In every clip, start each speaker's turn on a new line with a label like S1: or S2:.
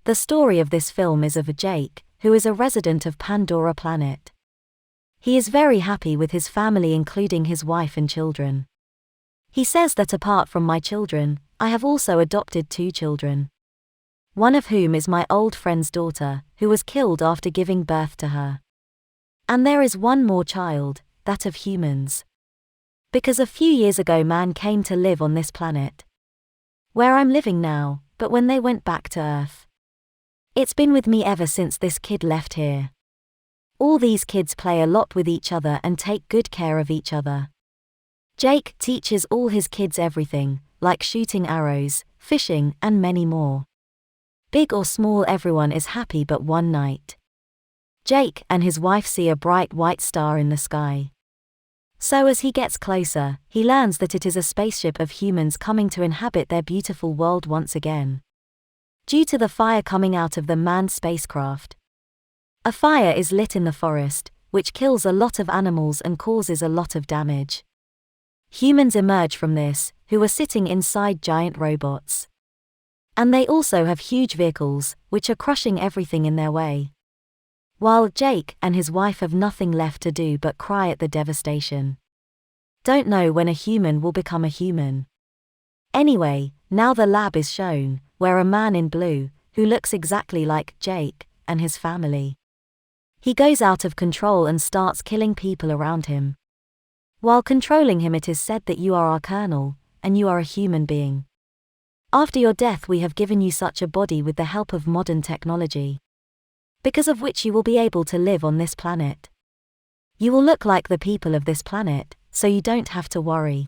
S1: The story of this film is of Jake, who is a resident of Pandora planet. He is very happy with his family, including his wife and children. He says that apart from my children, I have also adopted 2 children. One of whom is my old friend's daughter, who was killed after giving birth to her. And there is one more child, that of humans. Because a few years ago man came to live on this planet, where I'm living now, but when they went back to Earth. It's been with me ever since this kid left here. All these kids play a lot with each other and take good care of each other. Jake teaches all his kids everything, like shooting arrows, fishing, and many more. Big or small, everyone is happy, but one night, Jake and his wife see a bright white star in the sky. So as he gets closer, he learns that it is a spaceship of humans coming to inhabit their beautiful world once again, due to the fire coming out of the manned spacecraft. A fire is lit in the forest, which kills a lot of animals and causes a lot of damage. Humans emerge from this, who are sitting inside giant robots. And they also have huge vehicles, which are crushing everything in their way. While Jake and his wife have nothing left to do but cry at the devastation. Don't know when a human will become a human. Anyway, now the lab is shown, where a man in blue, who looks exactly like Jake and his family. He goes out of control and starts killing people around him. While controlling him, it is said that you are our colonel, and you are a human being. After your death we have given you such a body with the help of modern technology, because of which you will be able to live on this planet. You will look like the people of this planet, so you don't have to worry.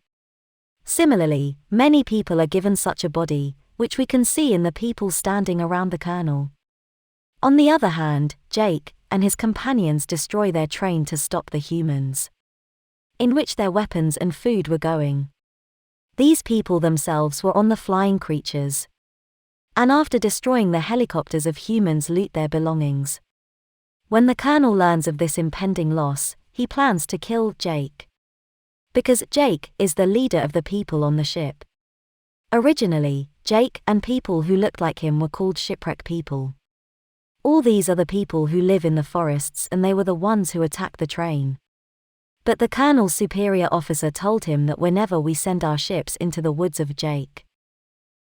S1: Similarly, many people are given such a body, which we can see in the people standing around the colonel. On the other hand, Jake and his companions destroy their train to stop the humans, in which their weapons and food were going. These people themselves were on the flying creatures, and after destroying the helicopters of humans, loot their belongings. When the colonel learns of this impending loss, he plans to kill Jake, because Jake is the leader of the people on the ship. Originally, Jake and people who looked like him were called shipwreck people. All these are the people who live in the forests, and they were the ones who attacked the train. But the colonel's superior officer told him that whenever we send our ships into the woods of Jake,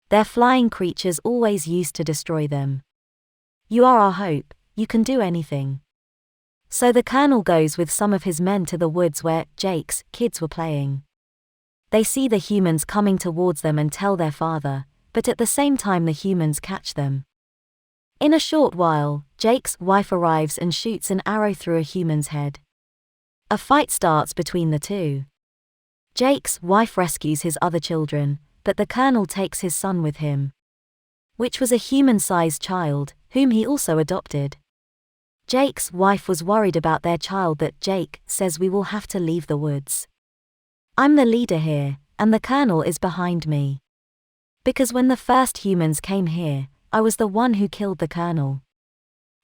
S1: their flying creatures always used to destroy them. You are our hope, you can do anything. So the colonel goes with some of his men to the woods where Jake's kids were playing. They see the humans coming towards them and tell their father, but at the same time the humans catch them. In a short while, Jake's wife arrives and shoots an arrow through a human's head. A fight starts between the two. Jake's wife rescues his other children, but the colonel takes his son with him, which was a human-sized child, whom he also adopted. Jake's wife was worried about their child, that Jake says we will have to leave the woods. I'm the leader here, and the colonel is behind me. Because when the first humans came here, I was the one who killed the colonel.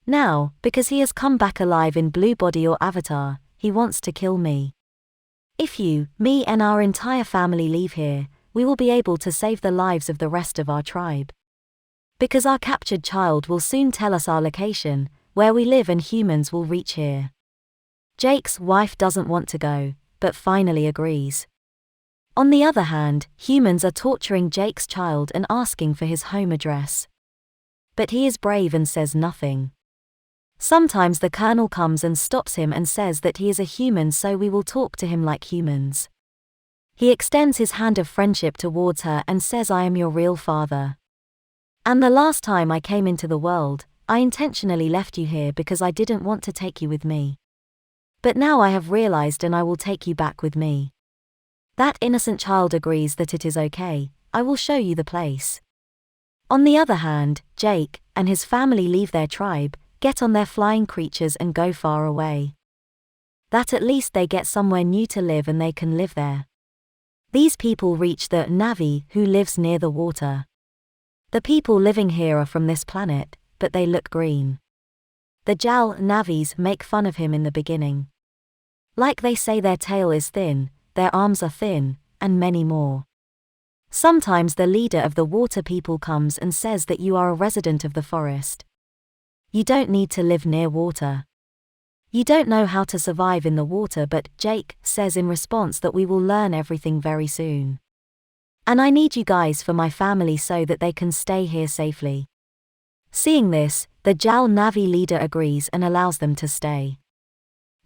S1: Now, because he has come back alive in blue body or avatar, he wants to kill me. If you, me and our entire family leave here, we will be able to save the lives of the rest of our tribe. Because our captured child will soon tell us our location, where we live, and humans will reach here. Jake's wife doesn't want to go, but finally agrees. On the other hand, humans are torturing Jake's child and asking for his home address. But he is brave and says nothing. Sometimes the colonel comes and stops him and says that he is a human, so we will talk to him like humans. He extends his hand of friendship towards her and says, I am your real father. And the last time I came into the world, I intentionally left you here because I didn't want to take you with me. But now I have realized, and I will take you back with me. That innocent child agrees that it is okay, I will show you the place. On the other hand, Jake and his family leave their tribe, get on their flying creatures and go far away. That at least they get somewhere new to live and they can live there. These people reach the Navi, who lives near the water. The people living here are from this planet, but they look green. The Jal Navis make fun of him in the beginning. Like they say their tail is thin, their arms are thin, and many more. Sometimes the leader of the water people comes and says that you are a resident of the forest. You don't need to live near water. You don't know how to survive in the water, but Jake says in response that we will learn everything very soon. And I need you guys for my family so that they can stay here safely. Seeing this, the Jal Navi leader agrees and allows them to stay.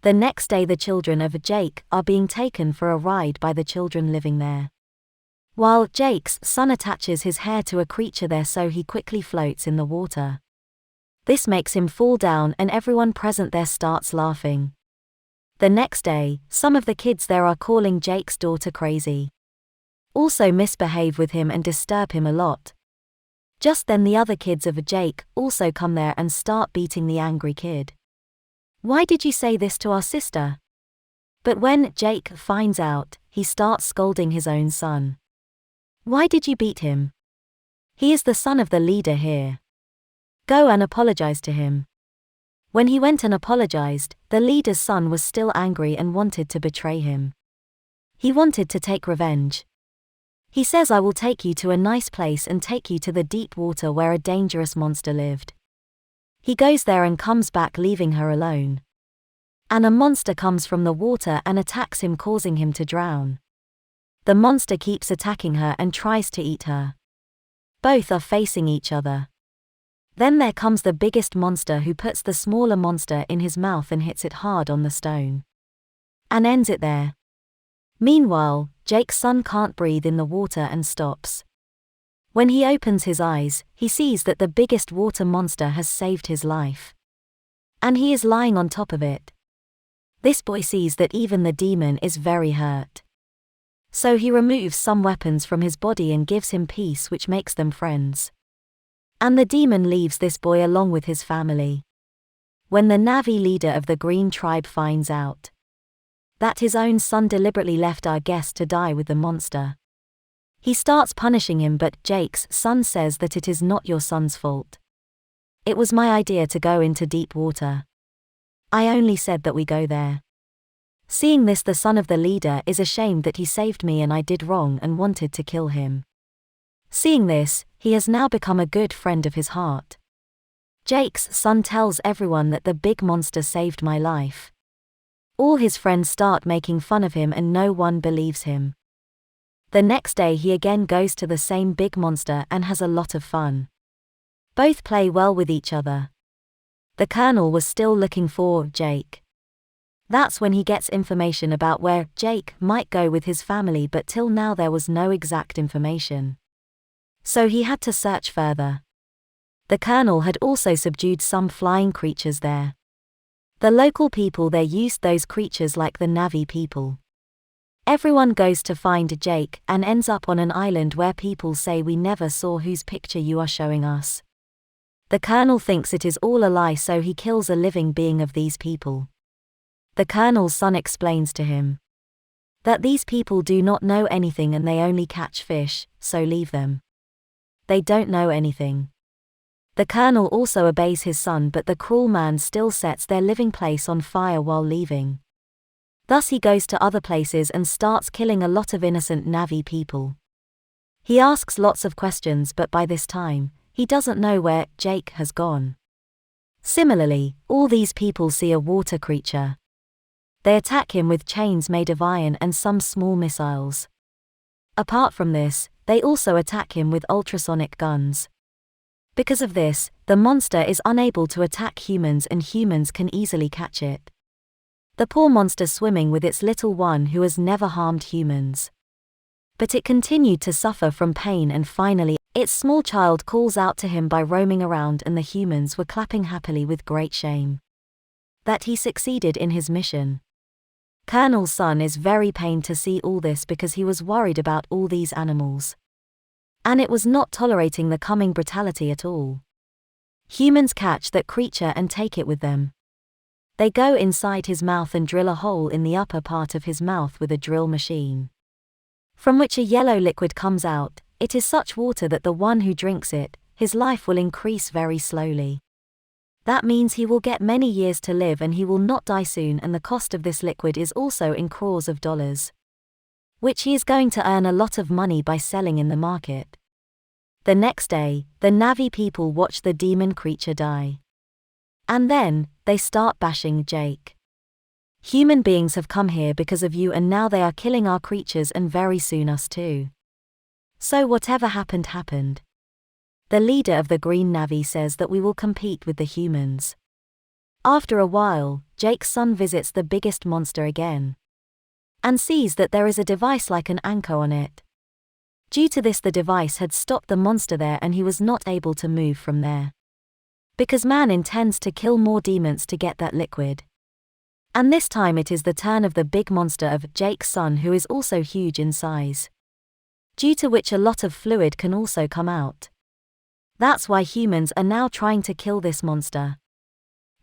S1: The next day the children of Jake are being taken for a ride by the children living there. While Jake's son attaches his hair to a creature there so he quickly floats in the water. This makes him fall down and everyone present there starts laughing. The next day, some of the kids there are calling Jake's daughter crazy. Also misbehave with him and disturb him a lot. Just then the other kids of Jake also come there and start beating the angry kid. Why did you say this to our sister? But when Jake finds out, he starts scolding his own son. Why did you beat him? He is the son of the leader here. Go and apologize to him. When he went and apologized, the leader's son was still angry and wanted to betray him. He wanted to take revenge. He says, I will take you to a nice place and take you to the deep water where a dangerous monster lived. He goes there and comes back leaving her alone. And a monster comes from the water and attacks him, causing him to drown. The monster keeps attacking her and tries to eat her. Both are facing each other. Then there comes the biggest monster who puts the smaller monster in his mouth and hits it hard on the stone. And ends it there. Meanwhile, Jake's son can't breathe in the water and stops. When he opens his eyes, he sees that the biggest water monster has saved his life. And he is lying on top of it. This boy sees that even the demon is very hurt. So he removes some weapons from his body and gives him peace, which makes them friends. And the demon leaves this boy along with his family. When the Navi leader of the Green tribe finds out that his own son deliberately left our guest to die with the monster, he starts punishing him, but Jake's son says that it is not your son's fault. It was my idea to go into deep water. I only said that we go there. Seeing this, the son of the leader is ashamed that he saved me and I did wrong and wanted to kill him. Seeing this, he has now become a good friend of his heart. Jake's son tells everyone that the big monster saved my life. All his friends start making fun of him and no one believes him. The next day he again goes to the same big monster and has a lot of fun. Both play well with each other. The colonel was still looking for Jake. That's when he gets information about where Jake might go with his family, but till now there was no exact information. So he had to search further. The colonel had also subdued some flying creatures there. The local people there used those creatures like the Navi people. Everyone goes to find Jake and ends up on an island where people say, we never saw whose picture you are showing us. The colonel thinks it is all a lie, so he kills a living being of these people. The colonel's son explains to him that these people do not know anything and they only catch fish, so leave them. They don't know anything. The colonel also obeys his son, but the cruel man still sets their living place on fire while leaving. Thus he goes to other places and starts killing a lot of innocent Navi people. He asks lots of questions, but by this time, he doesn't know where Jake has gone. Similarly, all these people see a water creature. They attack him with chains made of iron and some small missiles. Apart from this, they also attack him with ultrasonic guns. Because of this, the monster is unable to attack humans and humans can easily catch it. The poor monster swimming with its little one who has never harmed humans. But it continued to suffer from pain, and finally, its small child calls out to him by roaming around, and the humans were clapping happily with great shame that he succeeded in his mission. Colonel's son is very pained to see all this because he was worried about all these animals. And it was not tolerating the coming brutality at all. Humans catch that creature and take it with them. They go inside his mouth and drill a hole in the upper part of his mouth with a drill machine, from which a yellow liquid comes out. It is such water that the one who drinks it, his life will increase very slowly. That means he will get many years to live and he will not die soon, and the cost of this liquid is also in crores of dollars. which he is going to earn a lot of money by selling in the market. The next day, the Na'vi people watch the demon creature die. And then, they start bashing Jake. Human beings have come here because of you, and now they are killing our creatures and very soon us too. So whatever happened happened. The leader of the Green Na'vi says that we will compete with the humans. After a while, Jake's son visits the biggest monster again. And sees that there is a device like an anchor on it. Due to this, the device had stopped the monster there and he was not able to move from there. Because man intends to kill more demons to get that liquid. And this time it is the turn of the big monster of Jake's son, who is also huge in size. Due to which a lot of fluid can also come out. That's why humans are now trying to kill this monster.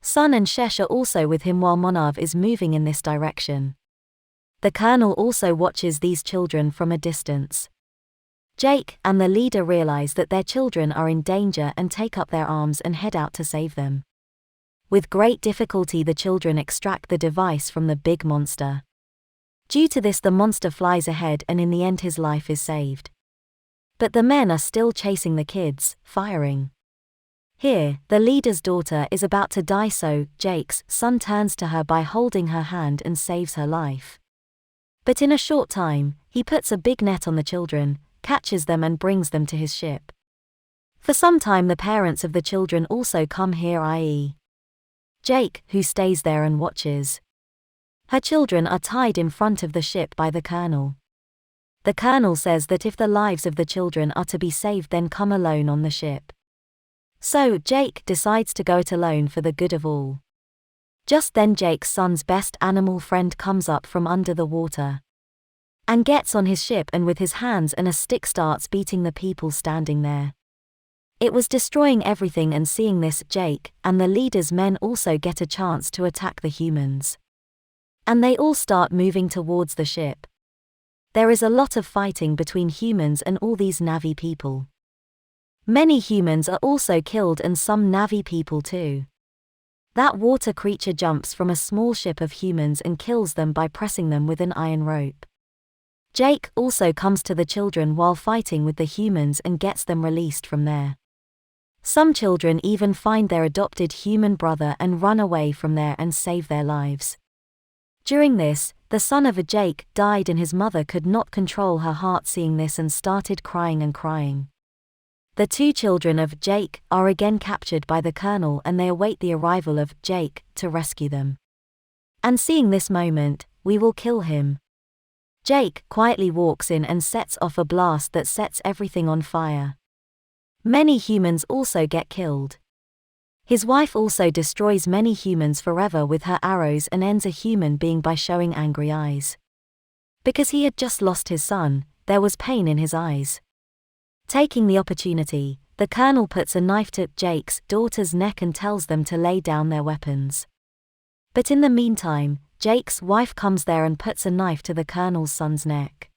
S1: Sun and Shesh are also with him while Monav is moving in this direction. The colonel also watches these children from a distance. Jake and the leader realize that their children are in danger and take up their arms and head out to save them. With great difficulty, the children extract the device from the big monster. Due to this, the monster flies ahead and in the end his life is saved. But the men are still chasing the kids, firing. Here, the leader's daughter is about to die, so Jake's son turns to her by holding her hand and saves her life. But in a short time, he puts a big net on the children, catches them and brings them to his ship. For some time the parents of the children also come here, i.e. Jake, who stays there and watches. Her children are tied in front of the ship by the colonel. The colonel says that if the lives of the children are to be saved, then come alone on the ship. So Jake decides to go it alone for the good of all. Just then Jake's son's best animal friend comes up from under the water. And gets on his ship and with his hands and a stick starts beating the people standing there. It was destroying everything, and seeing this, Jake and the leader's men also get a chance to attack the humans. And they all start moving towards the ship. There is a lot of fighting between humans and all these Na'vi people. Many humans are also killed and some Na'vi people too. That water creature jumps from a small ship of humans and kills them by pressing them with an iron rope. Jake also comes to the children while fighting with the humans and gets them released from there. Some children even find their adopted human brother and run away from there and save their lives. During this, the son of a Jake died and his mother could not control her heart seeing this and started crying and crying. The two children of Jake are again captured by the colonel and they await the arrival of Jake to rescue them. And seeing this moment, we will kill him. Jake quietly walks in and sets off a blast that sets everything on fire. Many humans also get killed. His wife also destroys many humans forever with her arrows and ends a human being by showing angry eyes. Because he had just lost his son, there was pain in his eyes. Taking the opportunity, the colonel puts a knife to Jake's daughter's neck and tells them to lay down their weapons. But in the meantime, Jake's wife comes there and puts a knife to the colonel's son's neck.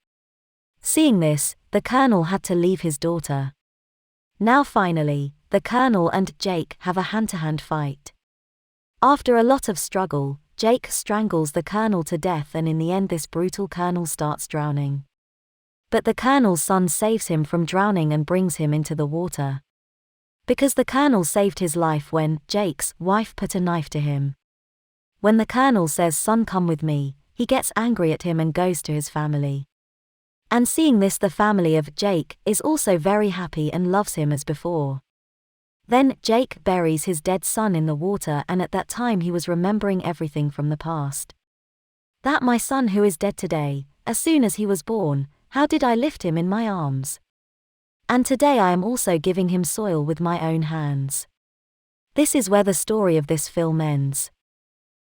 S1: Seeing this, the colonel had to leave his daughter. Now finally, the colonel and Jake have a hand-to-hand fight. After a lot of struggle, Jake strangles the colonel to death and in the end this brutal colonel starts drowning. But the colonel's son saves him from drowning and brings him into the water. Because the colonel saved his life when Jake's wife put a knife to him. When the colonel says, "Son, come with me," he gets angry at him and goes to his family. And seeing this, the family of Jake is also very happy and loves him as before. Then Jake buries his dead son in the water, and at that time he was remembering everything from the past. That my son who is dead today, as soon as he was born, how did I lift him in my arms? And today I am also giving him soil with my own hands. This is where the story of this film ends.